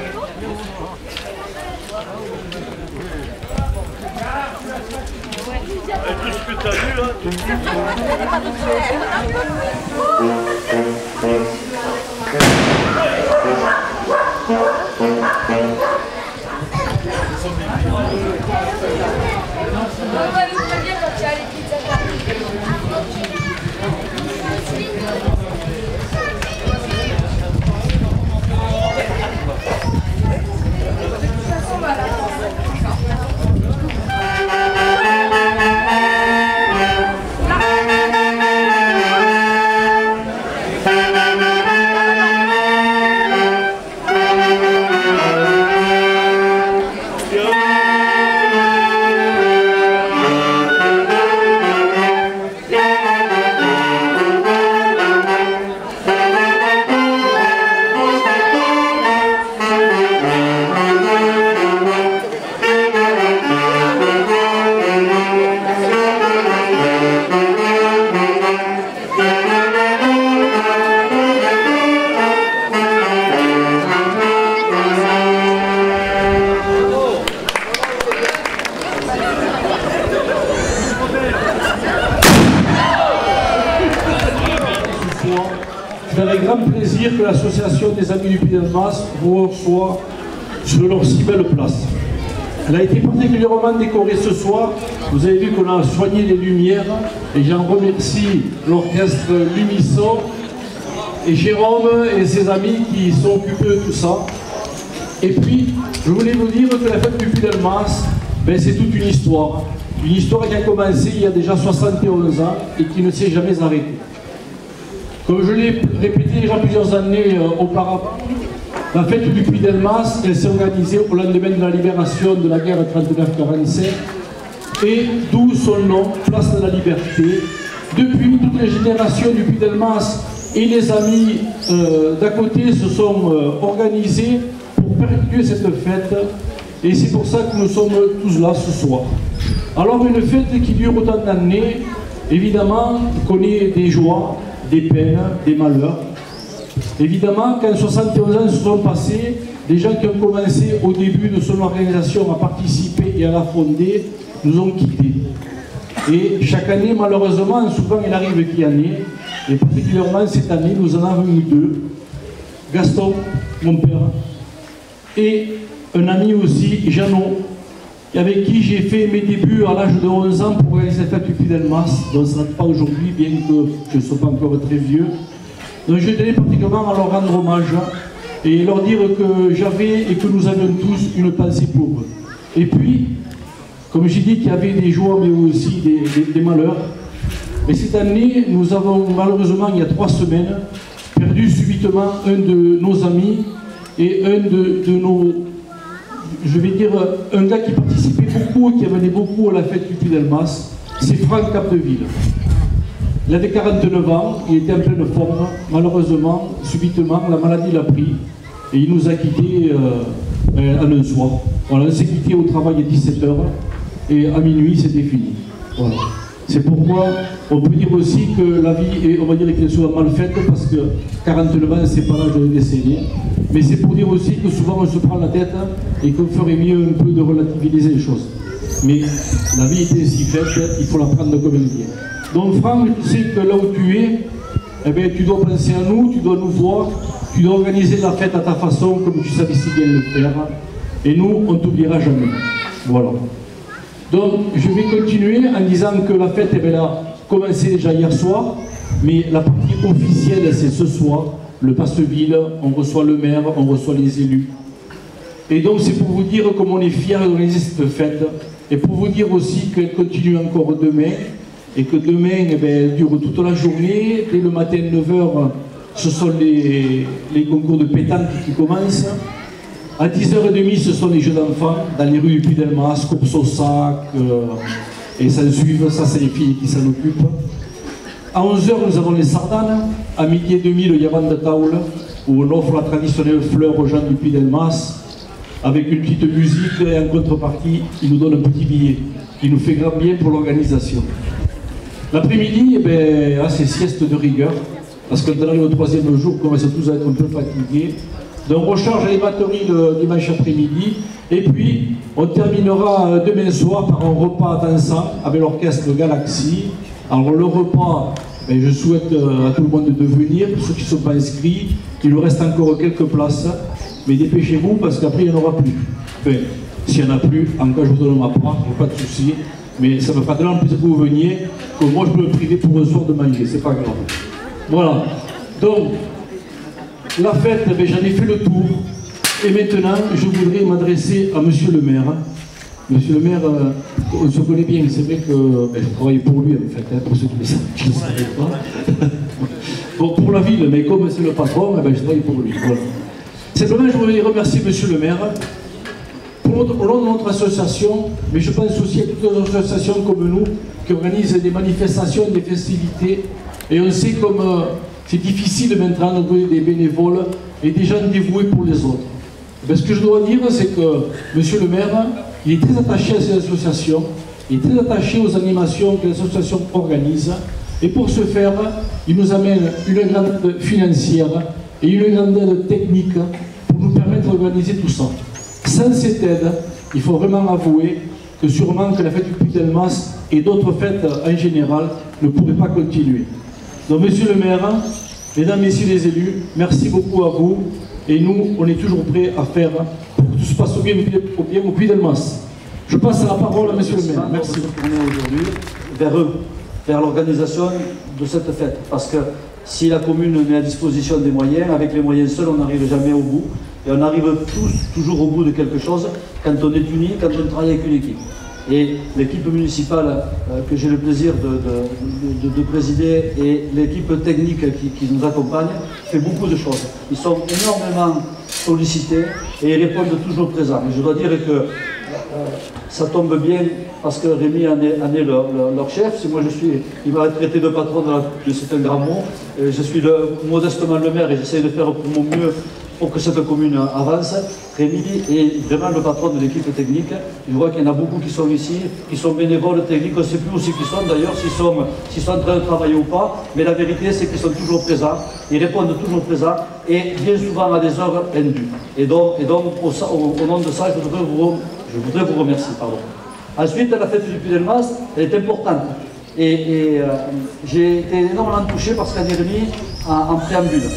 Tout ce que tu as vu là, C'est avec grand plaisir que l'association des Amis du Puy d'Almas vous reçoit sur leur si belle place. Elle a été particulièrement décorée ce soir. Vous avez vu qu'on a soigné les lumières et j'en remercie l'orchestre Lumisson et Jérôme et ses amis qui sont occupés de tout ça. Et puis, je voulais vous dire que la fête du Puy d'Almas, ben, c'est toute une histoire. Une histoire qui a commencé il y a déjà 71 ans et qui ne s'est jamais arrêtée. Comme je l'ai répété déjà plusieurs années auparavant, la fête du Puy d'Almas, elle s'est organisée au lendemain de la libération de la guerre 39-45 et d'où son nom, Place de la Liberté. Depuis, toutes les générations du Puy d'Almas et les amis d'à côté se sont organisés pour perpétuer cette fête et c'est pour ça que nous sommes tous là ce soir. Alors une fête qui dure autant d'années, évidemment, connaît des joies, des peines, des malheurs. Évidemment, quand 71 ans se sont passés, des gens qui ont commencé au début de son organisation à participer et à la fonder, nous ont quittés. Et chaque année, malheureusement, souvent il arrive qu'il y en ait, et particulièrement cette année, nous en avons eu deux. Gaston, mon père, et un ami aussi, Jeannot, avec qui j'ai fait mes débuts à l'âge de 11 ans pour organiser cette fête du Puy d'Almas, dont ça ne date pas aujourd'hui, bien que je ne sois pas encore très vieux. Donc je tenais particulièrement à leur rendre hommage et leur dire que j'avais et que nous avions tous une pensée pour eux. Et puis, comme j'ai dit qu'il y avait des joies mais aussi des malheurs, mais cette année, nous avons malheureusement, il y a 3 semaines, perdu subitement un de nos amis et un de nos... Je vais dire, un gars qui participait beaucoup et qui amenait beaucoup à la fête du Puy d'Almas, c'est Franck Capdeville. Il avait 49 ans, il était en pleine forme. Malheureusement, subitement, la maladie l'a pris et il nous a quittés en un soir. Voilà, on s'est quittés au travail à 17 h et à minuit, c'était fini. Voilà. C'est pourquoi on peut dire aussi que la vie est, on va dire qu'elle soit mal faite parce que 49 ans, c'est pas l'âge de décéder. Mais c'est pour dire aussi que souvent on se prend la tête et qu'on ferait mieux un peu de relativiser les choses. Mais la vie est ainsi faite, il faut la prendre comme elle vient. Donc Franck, tu sais que là où tu es, eh bien, tu dois penser à nous, tu dois nous voir, tu dois organiser la fête à ta façon comme tu savais si bien le faire. Et nous, on ne t'oubliera jamais. Voilà. Donc je vais continuer en disant que la fête, eh bien, elle a commencé déjà hier soir, mais la partie officielle c'est ce soir. Le passe-ville, on reçoit le maire, on reçoit les élus. Et donc c'est pour vous dire comme on est fiers d'organiser cette fête, et pour vous dire aussi qu'elle continue encore demain, et que demain, eh bien, elle dure toute la journée. Dès le matin 9 h, ce sont les concours de pétanque qui commencent. À 10 h 30, ce sont les jeux d'enfants, dans les rues du Puy d'Almas, course au sac, et ça suivent, ça c'est les filles qui s'en occupent. À 11 h, nous avons les sardanes. À midi et demi, le Yavan de Taoul, où on offre la traditionnelle fleur aux gens du Puy d'Almas, avec une petite musique et en contrepartie, ils nous donnent un petit billet, qui nous fait grand bien pour l'organisation. L'après-midi, eh bien, c'est sieste de rigueur, parce que dans le 3e jour, on commence tous à être un peu fatigués. Donc on charge les batteries le dimanche après-midi. Et puis on terminera demain soir par un repas dansant avec l'orchestre Galaxy. Alors le repas, ben, je souhaite à tout le monde de venir, pour ceux qui ne sont pas inscrits. Il nous reste encore quelques places. Mais dépêchez-vous parce qu'après il n'y en aura plus. Enfin, s'il n'y en a plus, en cas je vous donne ma part, il n'y a pas de souci. Mais ça me fera tellement plaisir que vous veniez que moi je peux me priver pour un soir de manger, c'est pas grave. Voilà. Donc, la fête, ben, j'en ai fait le tour. Et maintenant, je voudrais m'adresser à monsieur le maire. Monsieur le maire, on se connaît bien, c'est vrai que ben, je travaille pour lui en fait, hein, pour ceux qui ne savaient pas. Bon, pour la ville, mais comme c'est le patron, ben, je travaille pour lui. Voilà. Simplement, je voudrais remercier monsieur le maire. Au nom de notre association, mais je pense aussi à toutes les associations comme nous qui organisent des manifestations, des festivités. Et on sait comme c'est difficile maintenant de trouver des bénévoles et des gens dévoués pour les autres. Ben, ce que je dois dire, c'est que monsieur le maire, il est très attaché à ces associations, il est très attaché aux animations que l'association organise. Et pour ce faire, il nous amène une grande aide financière et une grande aide technique pour nous permettre d'organiser tout ça. Sans cette aide, il faut vraiment avouer que sûrement que la fête du Puy-Delmas et d'autres fêtes en général ne pourraient pas continuer. Donc monsieur le maire, mesdames, messieurs les élus, merci beaucoup à vous et nous, on est toujours prêts à faire pour que tout se passe bien au Puy-Delmas. Je passe la parole à monsieur le maire. Merci. On est aujourd'hui vers eux, vers l'organisation de cette fête, parce que si la commune met à disposition des moyens, avec les moyens seuls, on n'arrive jamais au bout. Et on arrive tous toujours au bout de quelque chose quand on est unis, quand on travaille avec une équipe. Et l'équipe municipale que j'ai le plaisir de présider et l'équipe technique qui nous accompagne fait beaucoup de choses. Ils sont énormément sollicités et ils répondent toujours présents. Et je dois dire que ça tombe bien parce que Rémi en est leur chef. Si moi il m'a traité de patron, c'est un grand mot. Je suis modestement le maire et j'essaie de faire pour mon mieux pour que cette commune avance. Rémi est vraiment le patron de l'équipe technique. Je vois qu'il y en a beaucoup qui sont ici, qui sont bénévoles techniques. On ne sait plus où c'est qu'ils sont d'ailleurs, s'ils sont en train de travailler ou pas. Mais la vérité, c'est qu'ils sont toujours présents. Ils répondent toujours présents et bien souvent à des heures indues. Et donc au nom de ça, je voudrais vous remercier. Pardon. Ensuite, la fête du Puy-Delmas, elle est importante. Et j'ai été énormément touché parce qu'elle est remise en préambule.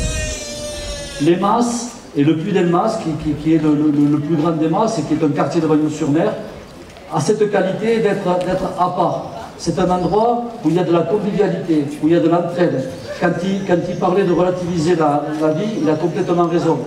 Les Mas et le Puy-Delmas, qui est le plus grand des Mas et qui est un quartier de Bagnols-sur-Mer, a cette qualité d'être à part. C'est un endroit où il y a de la convivialité, où il y a de l'entraide. Quand il parlait de relativiser la vie, il a complètement raison.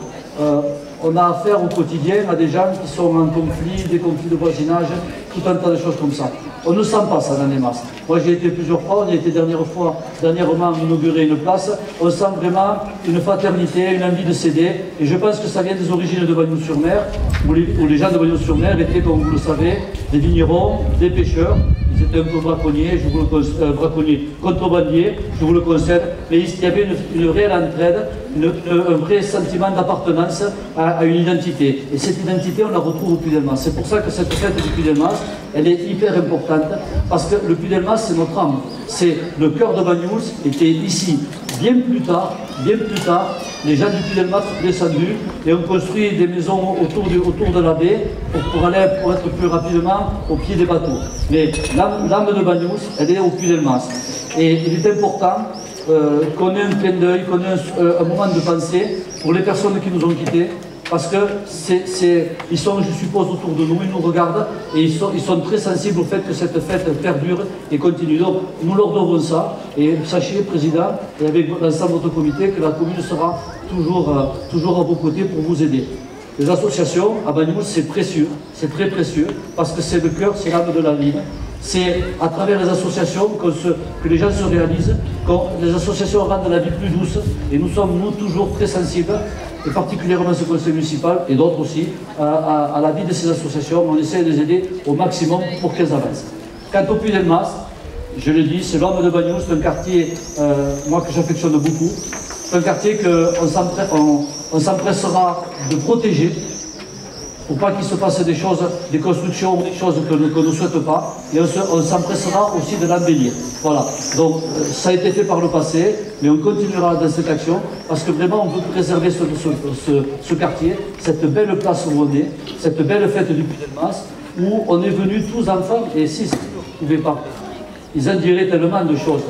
On a affaire au quotidien à des gens qui sont en conflit, des conflits de voisinage, tout un tas de choses comme ça. On ne sent pas ça dans les Mas. Moi j'ai été plusieurs fois, on a été dernièrement inauguré une place, on sent vraiment une fraternité, une envie de s'aider, et je pense que ça vient des origines de Bagnols-sur-Mer, où les gens de Bagnols-sur-Mer étaient, comme vous le savez, des vignerons, des pêcheurs. C'était un peu braconnier, braconnier contrebandier, je vous le concède, mais il y avait une réelle entraide, un vrai sentiment d'appartenance à une identité. Et cette identité, on la retrouve au Puy-Delmas. C'est pour ça que cette fête du Puy-Delmas, elle est hyper importante, parce que le Puy-Delmas, c'est notre âme. C'est le cœur de Bagnols, qui était ici. Bien plus tard, les gens du Puy-Delmas sont descendus et ont construit des maisons autour de la baie pour être plus rapidement au pied des bateaux. Mais l'âme de Bagnols, elle est au Puy-Delmas. Et il est important qu'on ait un clin d'œil, qu'on ait un moment de pensée pour les personnes qui nous ont quittés, parce que ils sont, je suppose, autour de nous, ils nous regardent et ils sont très sensibles au fait que cette fête perdure et continue. Donc nous leur devons ça, et sachez, Président, et avec l'ensemble de votre comité, que la commune sera toujours à vos côtés pour vous aider. Les associations à Bagnols, c'est précieux, c'est très précieux, parce que c'est le cœur, c'est l'âme de la ville. C'est à travers les associations que les gens se réalisent, que les associations rendent la vie plus douce, et nous sommes, nous, toujours très sensibles, et particulièrement ce conseil municipal, et d'autres aussi, à la vie de ces associations. On essaie de les aider au maximum pour qu'elles avancent. Quant au Puy-Delmas, je le dis, c'est l'homme de Bagnols, c'est un quartier, moi, que j'affectionne beaucoup. C'est un quartier qu'on s'empressera de protéger, pour pas qu'il se passe des choses, des constructions, des choses qu'on ne souhaite pas, et on s'empressera aussi de l'embellir. Voilà, donc ça a été fait par le passé, mais on continuera dans cette action, parce que vraiment on veut préserver ce quartier, cette belle place où on est, cette belle fête du Puy-de-Dôme, où on est venus tous enfants, et si ils ne pouvaient pas, ils en diraient tellement de choses.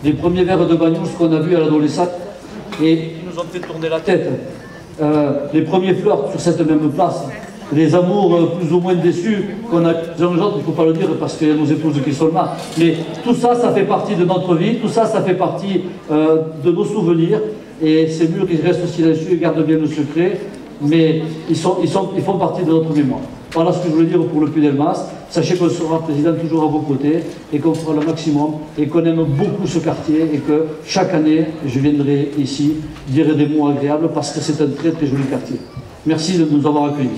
Les premiers verres de Bagnous qu'on a vus à l'adolescence, et ils nous ont fait tourner la tête. Les premiers flirts sur cette même place, les amours plus ou moins déçus qu'on a Jean-Jean, il ne faut pas le dire parce qu'il y a nos épouses qui sont là, mais tout ça, ça fait partie de notre vie, tout ça, ça fait partie de nos souvenirs, et ces murs, ils restent silencieux, ils gardent bien le secret, mais ils font partie de notre mémoire. Voilà ce que je voulais dire pour le Puy-de-Dôme. Sachez qu'on sera président toujours à vos côtés et qu'on fera le maximum et qu'on aime beaucoup ce quartier et que chaque année, je viendrai ici dire des mots agréables parce que c'est un très très joli quartier. Merci de nous avoir accueillis.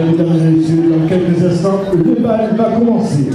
Mesdames et messieurs, dans quelques instants, le bal va commencer.